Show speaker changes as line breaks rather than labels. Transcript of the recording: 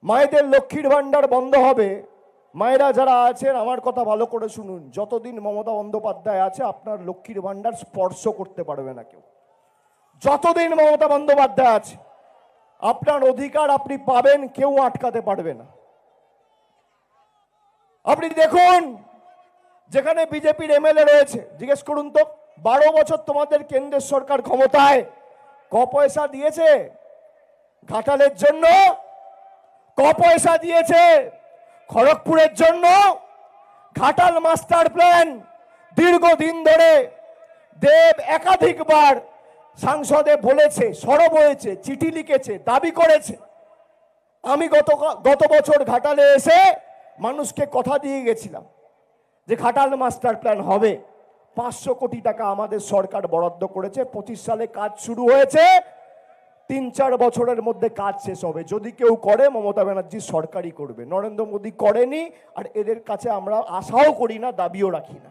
মায়েদের লক্ষ্মীর ভান্ডার বন্ধ হবে। মায়েরা যারা আছেন আমার কথা ভালো করে শুনুন, যতদিন মমতা বন্দ্যোপাধ্যায় আছে আপনার লক্ষ্মীর ভান্ডার স্পর্শ করতে পারবে না কেউ। যতদিন মমতা বন্দ্যোপাধ্যায় আছে আপনার অধিকার আপনি পাবেন, কেউ আটকাতে পারবে না। আপনি দেখুন যেখানে বিজেপির এমএলএ রয়েছে, জিজ্ঞেস করুন তো 12 বছর তোমাদের কেন্দ্রের সরকার ক্ষমতায় ক পয়সা দিয়েছে ঘাটালের জন্য? ক পয়সা দিয়েছে খড়গপুরের জন্য? ঘাটাল মাস্টার প্ল্যান দীর্ঘদিন ধরে দেব একাধিকবার সংসদে বলেছে, সরব হয়েছে, চিঠি লিখেছে, দাবি করেছে। আমি গত বছর ঘাটালে এসে মানুষকে কথা দিয়ে গেছিলাম যে ঘাটাল মাস্টার প্ল্যান হবে। 500 কোটি টাকা আমাদের সরকার বরাদ্দ করেছে, 25 সালে কাজ শুরু হয়েছে, 3-4 বছরের মধ্যে কাজ শেষ হবে। যদি কেউ করে মমতা ব্যানার্জি সরকারই করবে, নরেন্দ্র মোদী করেনি, আর এদের কাছে আমরা আশাও করি না, দাবিও রাখি না।